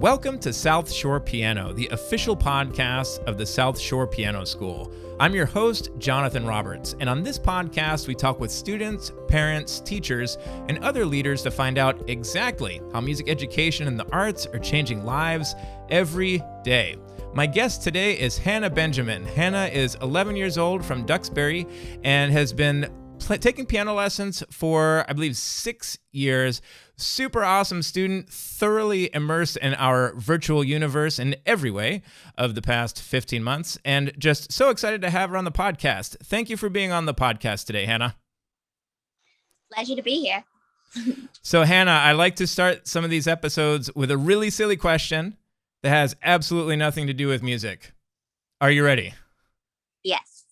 Welcome to South Shore Piano, the official podcast of the South Shore Piano School. I'm your host, Jonathan Roberts, and on this podcast, we talk with students, parents, teachers, and other leaders to find out exactly how music education and the arts are changing lives every day. My guest today is Hannah Benjamin. Hannah is 11 years old from Duxbury and has been taking piano lessons for, I believe, 6 years. Super awesome student, thoroughly immersed in our virtual universe in every way of the past 15 months, and just so excited to have her on the podcast. Thank you for being on the podcast today, Hannah. Pleasure to be here. So, Hannah, I like to start some of these episodes with a really silly question that has absolutely nothing to do with music. Are you ready? Yes.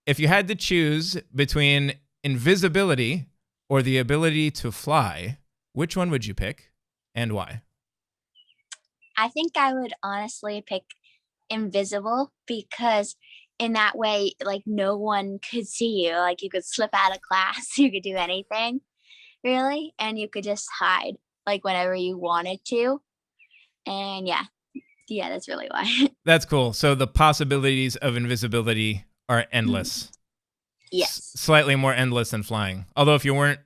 If you had to choose between invisibility or the ability to fly, which one would you pick and why? I think I would honestly pick invisible because in that way, like no one could see you. Like you could slip out of class, you could do anything really, and you could just hide like whenever you wanted to. And yeah, that's really why. That's cool. So the possibilities of invisibility are endless. Yes. Slightly more endless than flying. Although if you were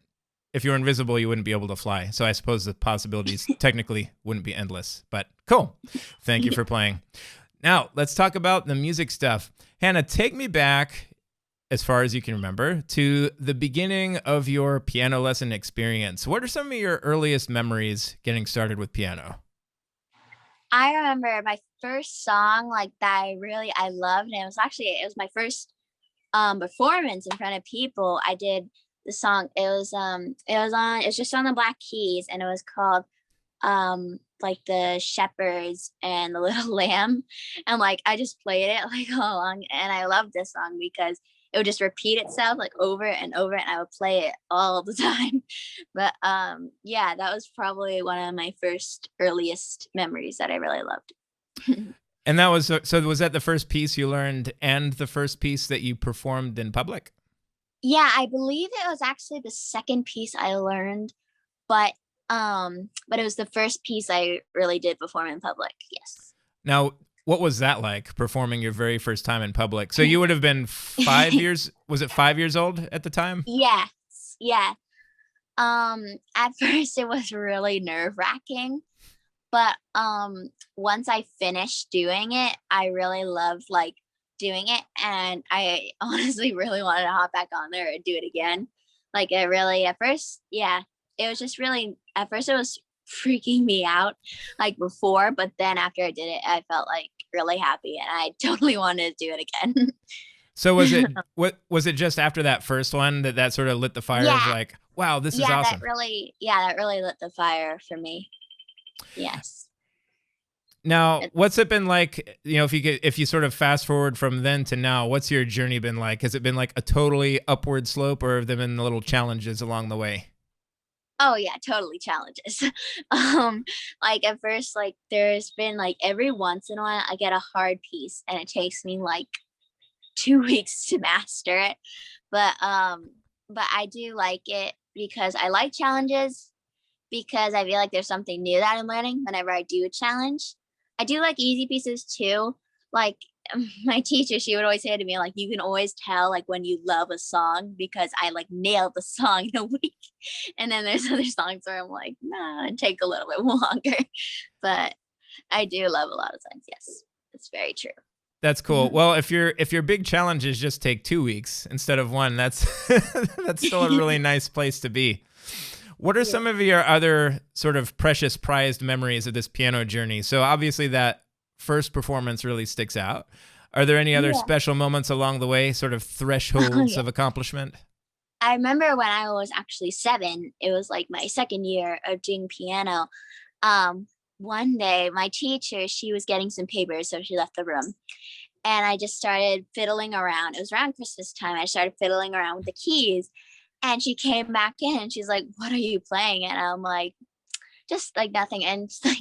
invisible, you wouldn't be able to fly. So I suppose the possibilities technically wouldn't be endless. But cool. Thank you for playing. Now, let's talk about the music stuff. Hannah, take me back, as far as you can remember, to the beginning of your piano lesson experience. What are some of your earliest memories getting started with piano? I remember my first song like that I loved, and it was my first performance in front of people. I did the song. It was just on the Black Keys, and it was called like the Shepherds and the Little Lamb, and like I just played it like all along, and I loved this song because it would just repeat itself like over and over, and I would play it all the time. But yeah, that was probably one of my first earliest memories that I really loved. And that was, so was that the first piece you learned and the first piece that you performed in public? Yeah, I believe it was actually the second piece I learned, but it was the first piece I really did perform in public. Yes. Now, what was that like, performing your very first time in public? So you would have been 5 years, was it 5 years old at the time? Yes. Yeah. At first it was really nerve-wracking, but once I finished doing it, I really loved like doing it, and I honestly really wanted to hop back on there and do it again. Like at first it was freaking me out like before, but then after I did it, I felt like really happy, and I totally wanted to do it again. So was it just after that first one that sort of lit the fire of like, wow, this is awesome? That really lit the fire for me. Yes. Now, what's it been like, if you sort of fast forward from then to now, what's your journey been like? Has it been like a totally upward slope, or have there been little challenges along the way? Oh yeah, totally challenges. Like at first, like there's been like every once in a while I get a hard piece and it takes me like 2 weeks to master it. But I do like it because I like challenges, because I feel like there's something new that I'm learning whenever I do a challenge. I do like easy pieces too. Like my teacher, she would always say to me, like, you can always tell like when you love a song because I like nailed the song in a week. And then there's other songs where I'm like, nah, it'd take a little bit longer. But I do love a lot of songs. Yes, it's very true. That's cool. Well, if your big challenges just take 2 weeks instead of one, that's that's still a really nice place to be. What are some of your other sort of precious prized memories of this piano journey? So obviously that first performance really sticks out. Are there any other special moments along the way, sort of thresholds of accomplishment? I remember when I was actually 7, it was like my second year of doing piano. One day my teacher, she was getting some papers, so she left the room. And I just started fiddling around. It was around Christmas time. I started fiddling around with the keys. And she came back in and she's like, "What are you playing?" And I'm like, just like nothing. And I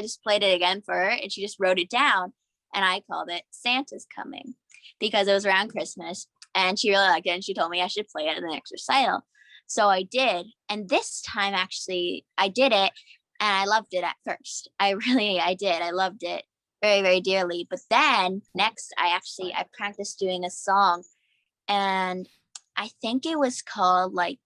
just played it again for her, and she just wrote it down. And I called it Santa's Coming because it was around Christmas. And she really liked it, and she told me I should play it in the next recital. So I did. And this time, actually, I did it. and I loved it at first. I did. I loved it very, very dearly. But then next, I practiced doing a song, and I think it was called like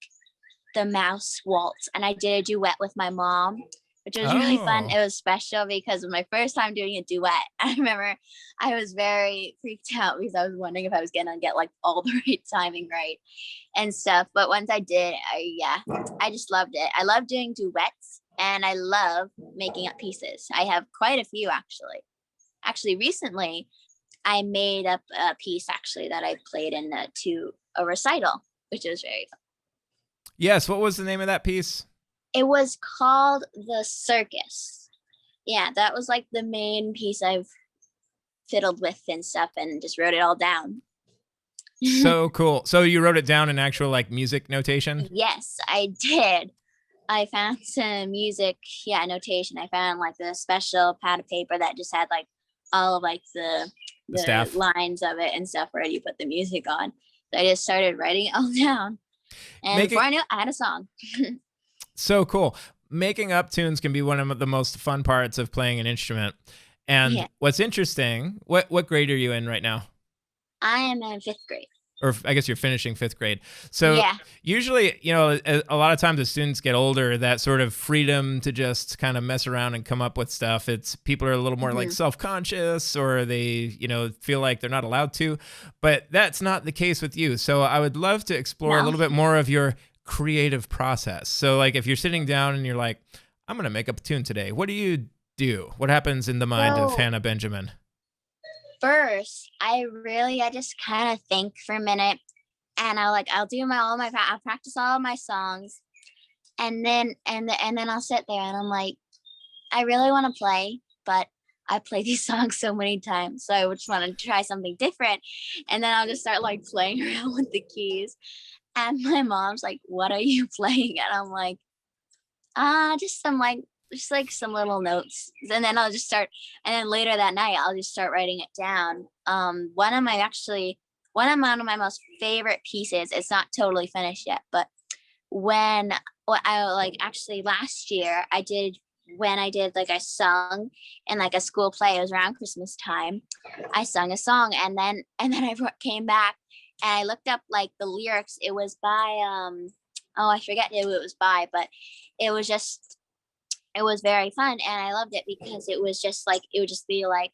the Mouse Waltz, and I did a duet with my mom, which was really fun. Oh. It was special because of my first time doing a duet. I remember I was very freaked out because I was wondering if I was gonna get like all the right timing right and stuff. But once I did, I just loved it. I love doing duets, and I love making up pieces. I have quite a few actually. Actually, recently I made up a piece actually that I played in to a recital, which was very fun. Yes. What was the name of that piece? It was called The Circus. Yeah, that was like the main piece I've fiddled with and stuff, and just wrote it all down. So cool. So you wrote it down in actual like music notation? Yes, I did. I found some music, notation. I found like a special pad of paper that just had like all of like The the staff. lines of it and stuff where you put the music on. So I just started writing it all down. And Making before I knew it, I had a song. so cool. Making up tunes can be one of the most fun parts of playing an instrument. And Yeah. what's interesting, what grade are you in right now? I am in 5th grade. Or I guess you're finishing 5th grade. So Yeah. usually, a lot of times as students get older, that sort of freedom to just kind of mess around and come up with stuff, it's people are a little more like self-conscious, or they, feel like they're not allowed to. But that's not the case with you. So I would love to explore a No. little bit more of your creative process. So like if you're sitting down and you're like, I'm going to make up a tune today, what do you do? What happens in the mind of So Hannah Benjamin? first, I just kind of think for a minute, and I'll do I'll practice all of my songs, and then I'll sit there and I'm like, I really want to play, but I play these songs so many times, so I just want to try something different, and then I'll just start like playing around with the keys, and my mom's like, "What are you playing?" And I'm like, just like some little notes, and then I'll just start, and then later that night I'll just start writing it down. One of my most favorite pieces, it's not totally finished yet, but when what I like actually last year I did, when I sung in like a school play. It was around Christmas time. I sung a song, and then came back and I looked up like the lyrics. It was by oh, I forget who it was by, but it was just it was very fun, and I loved it because it was just like it would just be like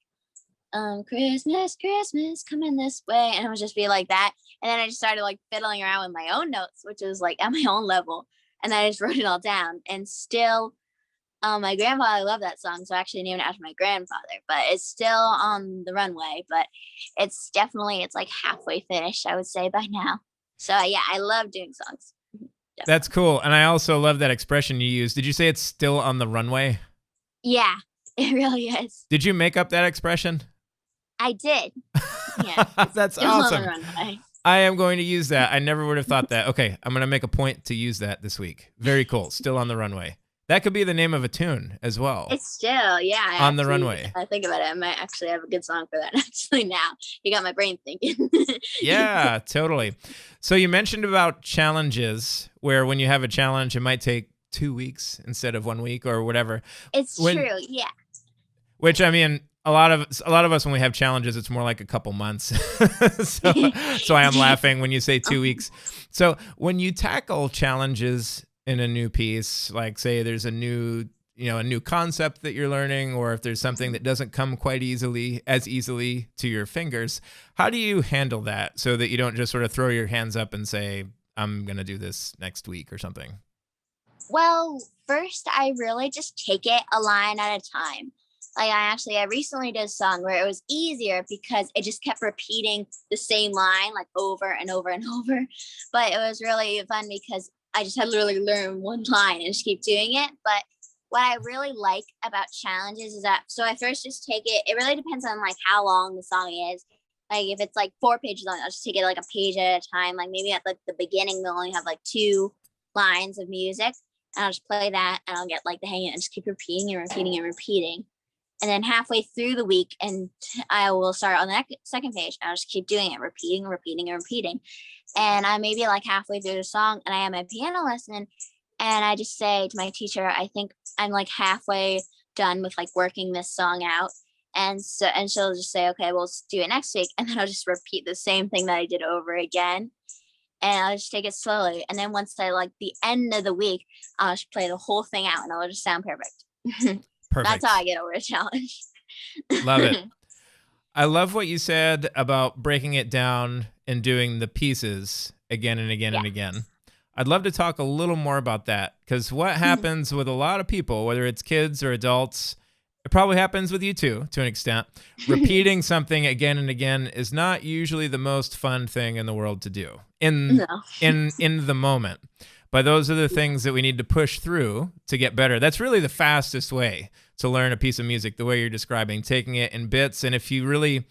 Christmas, Christmas, coming this way, and it would just be like that. And then I just started like fiddling around with my own notes, which was like at my own level, and then I just wrote it all down. And still, my grandfather loved that song, so I actually named it after my grandfather. But it's still on the runway, but it's like halfway finished, I would say, by now. So yeah, I love doing songs. That's Definitely. cool. And I also love that expression you use. Did you say it's still on the runway? Yeah, it really is. Did you make up that expression? I did. Yeah, it's That's still on the awesome. runway. I am going to use that. I never would have thought that. Okay, I'm going to make a point to use that this week. Very cool. Still on the runway. That could be the name of a tune as well. It's still, yeah. On the runway. I think about it. I might actually have a good song for that. Actually, now you got my brain thinking. Yeah, totally. So you mentioned about challenges, where when you have a challenge, it might take 2 weeks instead of 1 week or whatever. It's true. Yeah. Which, I mean, a lot of us, when we have challenges, it's more like a couple months. So I am laughing when you say 2 weeks. So when you tackle challenges in a new piece, like say there's a new concept that you're learning, or if there's something that doesn't come quite as easily to your fingers, how do you handle that so that you don't just sort of throw your hands up and say, I'm going to do this next week or something? Well, first, I really just take it a line at a time. Like I recently did a song where it was easier because it just kept repeating the same line like over and over and over. But it was really fun because I just had literally learned one line and just keep doing it. But what I really like about challenges is that, so I first just take it. It really depends on like how long the song is. Like if it's like 4 pages long, I'll just take it like a page at a time. Like maybe at like the beginning, we'll only have like 2 lines of music, and I'll just play that, and I'll get like the hang of it and just keep repeating and repeating and repeating. And then halfway through the week, and I will start on the second page, and I'll just keep doing it, repeating, repeating, and repeating. And I may be like halfway through the song, and I have my piano lesson, and I just say to my teacher, I think I'm like halfway done with like working this song out. And she'll just say, okay, we'll do it next week. And then I'll just repeat the same thing that I did over again. And I'll just take it slowly. And then once I like the end of the week, I'll just play the whole thing out and it'll just sound perfect. That's Perfect. how I get over a challenge. Love it. I love what you said about breaking it down and doing the pieces again and again Yeah. and again. I'd love to talk a little more about that, because what happens with a lot of people, whether it's kids or adults, it probably happens with you too, to an extent. Repeating something again and again is not usually the most fun thing in the world to do No. in the moment. But those are the things that we need to push through to get better. That's really the fastest way to learn a piece of music, the way you're describing, taking it in bits. And if you really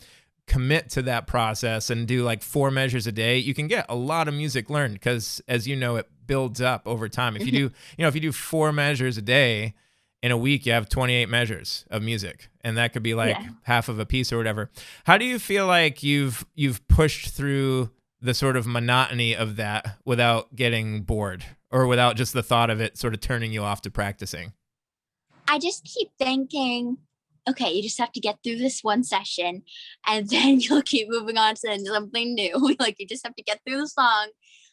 commit to that process and do like 4 measures a day, you can get a lot of music learned, because as you know, it builds up over time. If you do, if you do 4 measures a day in a week, you have 28 measures of music, and that could be like half of a piece or whatever. How do you feel like you've pushed through the sort of monotony of that without getting bored, or without just the thought of it sort of turning you off to practicing? I just keep thinking, okay, you just have to get through this one session and then you'll keep moving on to something new. Like you just have to get through the song.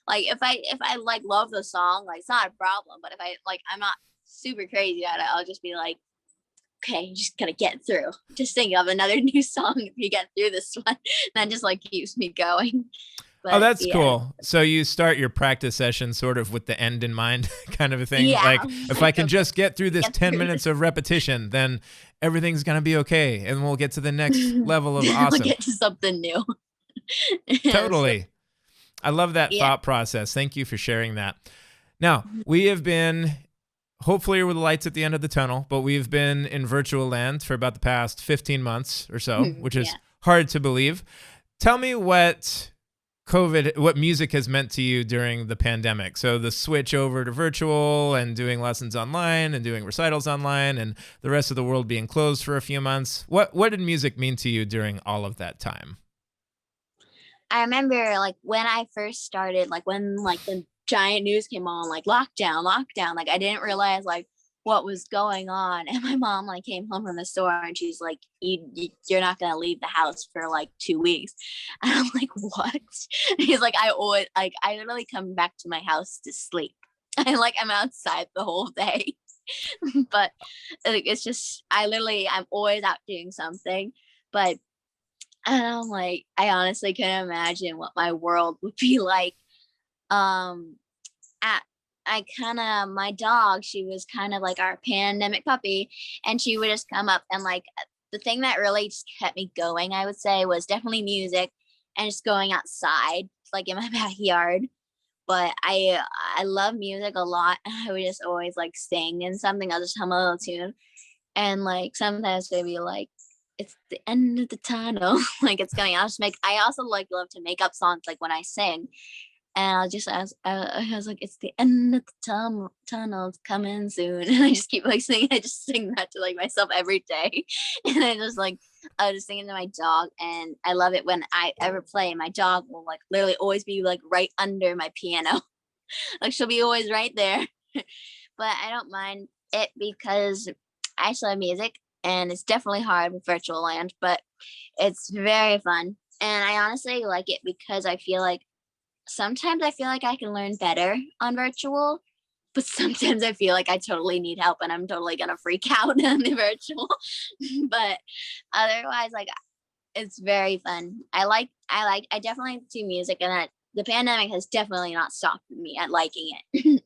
Like if I like love the song, like it's not a problem. But if I like I'm not super crazy at it, I'll just be like, okay, you just gotta get through. Just think of another new song if you get through this one. That just like keeps me going. Oh, But that's yeah. cool. So you start your practice session sort of with the end in mind, kind of a thing. Yeah. Like, if I can just get through this Get 10 through minutes of repetition, then everything's going to be okay. And we'll get to the next level of I'll awesome. get to something new. So, Totally. I love that yeah. thought process. Thank you for sharing that. Now, we have been, hopefully with the lights at the end of the tunnel, but we've been in virtual land for about the past 15 months or so, which is hard to believe. Tell me what music has meant to you during the pandemic. So the switch over to virtual and doing lessons online and doing recitals online and the rest of the world being closed for a few months. What did music mean to you during all of that time? I remember like when I first started, like when like the giant news came on, like lockdown, lockdown, like I didn't realize like what was going on. And my mom like came home from the store and she's like, you're not gonna leave the house for like 2 weeks. And I'm like, what? And he's like, I literally come back to my house to sleep. And like I'm outside the whole day. But like, it's just I'm always out doing something. But and I'm like, I honestly couldn't imagine what my world would be like. Um, at my dog, she was kind of like our pandemic puppy, and she would just come up and like the thing that really just kept me going, I would say, was definitely music and just going outside, like in my backyard. But I love music a lot. I would just always like sing and something. I'll just hum a little tune, and like sometimes maybe like it's the end of the tunnel. Like it's coming. I also like love to make up songs like when I sing. And I was like, it's the end of the tunnel, it's coming soon. And I just keep like singing. I just sing that to like myself every day. And I just sing it to my dog. And I love it when I ever play. My dog will like literally always be like right under my piano. Like she'll be always right there. But I don't mind it because I still love music, and it's definitely hard with virtual land, but it's very fun. And I honestly like it because sometimes I feel like I can learn better on virtual, but sometimes I feel like I totally need help and I'm totally gonna freak out on the virtual. But otherwise, like it's very fun. I definitely do music, and that the pandemic has definitely not stopped me at liking it.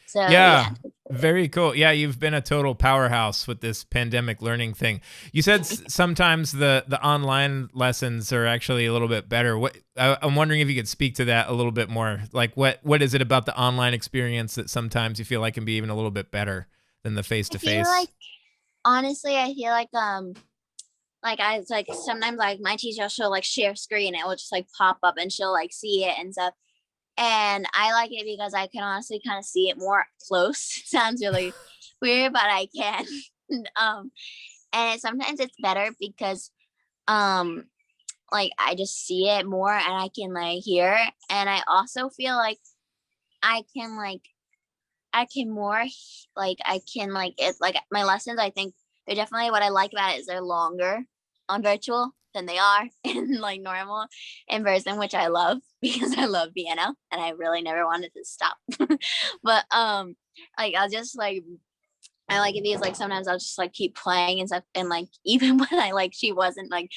So Yeah, very cool. Yeah, you've been a total powerhouse with this pandemic learning thing. You said sometimes the online lessons are actually a little bit better. I'm wondering if you could speak to that a little bit more. Like what is it about the online experience that sometimes you feel like can be even a little bit better than the face to I feel face? like honestly, I feel like I was like sometimes like my teacher she'll like share screen, it will just like pop up and she'll like see it and stuff. And I like it because I can honestly kind of see it more close. It sounds really weird, but I can. um, sometimes it's better because um, like I just see it more and I can like hear it. And I also feel like I can like I can more like I can like it like my lessons. I think they're definitely what I like about it is they're longer on virtual than they are in like normal in person, which I love because I love piano and I really never wanted to stop. But like I'll just like I like it because like sometimes I'll just like keep playing and stuff and like even when I like she wasn't like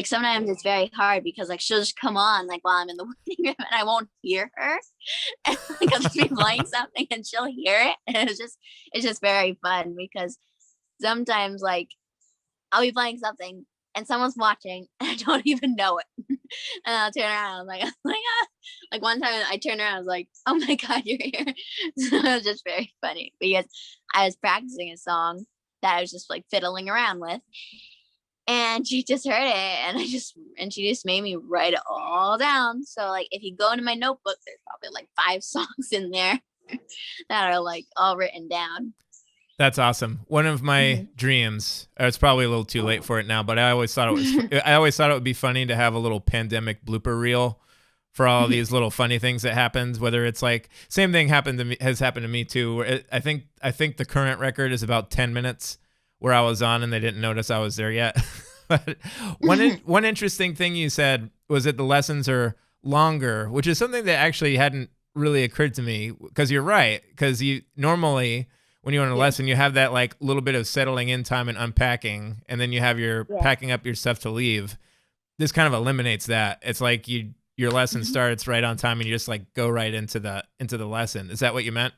sometimes it's very hard because like she'll just come on like while I'm in the waiting room and I won't hear her. And like I'll just be playing something and she'll hear it. And it's just very fun because sometimes like I'll be playing something and someone's watching and I don't even know it. And I'll turn around, I'm like, oh my God. Like one time I turned around, I was like, oh my God, you're here. So it was just very funny because I was practicing a song that I was just like fiddling around with. And she just heard it and she just made me write it all down. So like if you go into my notebook, there's probably like 5 songs in there that are like all written down. That's awesome. One of my dreams, it's probably a little too late for it now, but I always thought it would be funny to have a little pandemic blooper reel for all these little funny things that happened, whether it's like same thing has happened to me too. Where I think the current record is about 10 minutes where I was on and they didn't notice I was there yet. But one interesting thing you said was that the lessons are longer, which is something that actually hadn't really occurred to me because you're right. Because you normally when you're on a lesson, you have that like little bit of settling in time and unpacking, and then you have your packing up your stuff to leave. This kind of eliminates that. It's like your lesson starts right on time and you just like go right into the lesson. Is that what you meant?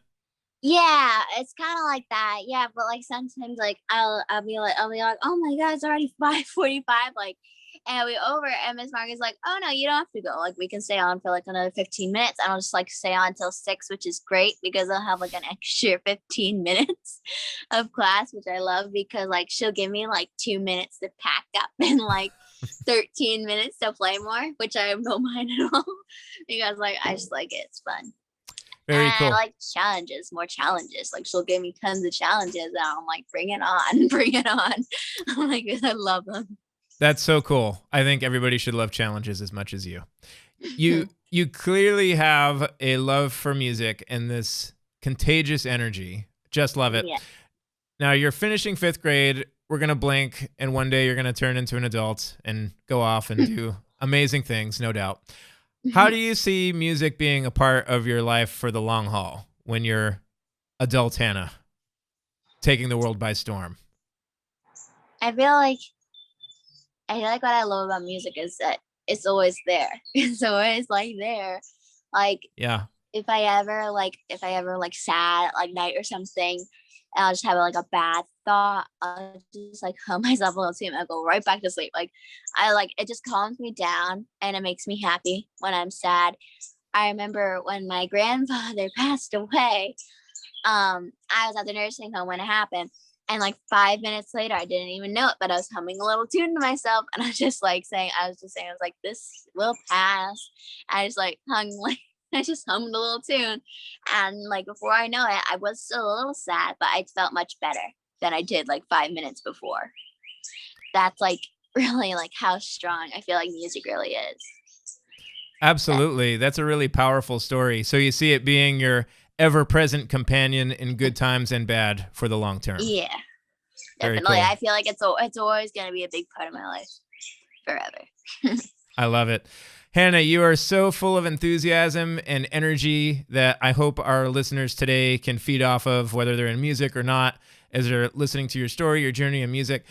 Yeah, it's kind of like that. Yeah, but like sometimes like I'll be like oh my God, it's already 5:45 like and we over and Miss Margaret's like, oh no, you don't have to go. Like we can stay on for like another 15 minutes. And I'll just like stay on until 6, which is great because I'll have like an extra 15 minutes of class, which I love because like she'll give me like 2 minutes to pack up and like 13 minutes to play more, which I don't mind at all because like I just like it. It's fun. Very cool. I like more challenges. Like she'll give me tons of challenges and I'm like, bring it on, bring it on. I'm like, I love them. That's so cool. I think everybody should love challenges as much as you. You clearly have a love for music and this contagious energy. Just love it. Yeah. Now you're finishing 5th grade. We're going to blink and one day you're going to turn into an adult and go off and do amazing things, no doubt. How do you see music being a part of your life for the long haul when you're adult Hannah taking the world by storm? I feel like what I love about music is that it's always there. It's always like there. Like if I ever sad like night or something, and I'll just have like a bad thought, I'll just like hum myself a little tune and I'll go right back to sleep. Like it just calms me down and it makes me happy when I'm sad. I remember when my grandfather passed away, I was at the nursing home when it happened. And like 5 minutes later, I didn't even know it, but I was humming a little tune to myself. And I was just like I was like, this will pass. I just like I just hummed a little tune. And like, before I know it, I was still a little sad, but I felt much better than I did like 5 minutes before. That's like really like how strong I feel like music really is. Absolutely. That's a really powerful story. So you see it being your ever-present companion in good times and bad for the long term. Yeah, Very definitely. Cool. I feel like it's always going to be a big part of my life forever. I love it. Hannah, you are so full of enthusiasm and energy that I hope our listeners today can feed off of, whether they're in music or not, as they're listening to your story, your journey in music.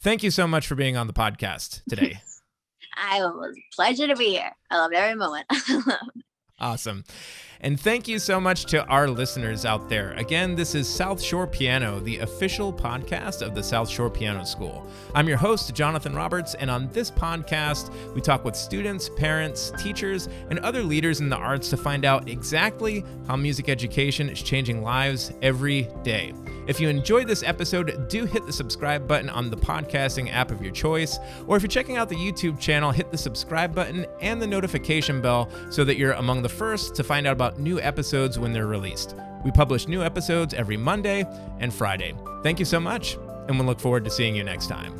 Thank you so much for being on the podcast today. It was a pleasure to be here. I loved every moment. Awesome. And thank you so much to our listeners out there. Again, this is South Shore Piano, the official podcast of the South Shore Piano School. I'm your host, Jonathan Roberts, and on this podcast, we talk with students, parents, teachers, and other leaders in the arts to find out exactly how music education is changing lives every day. If you enjoyed this episode, do hit the subscribe button on the podcasting app of your choice, or if you're checking out the YouTube channel, hit the subscribe button and the notification bell so that you're among the first to find out about new episodes when they're released. We publish new episodes every Monday and Friday. Thank you so much, and we'll look forward to seeing you next time.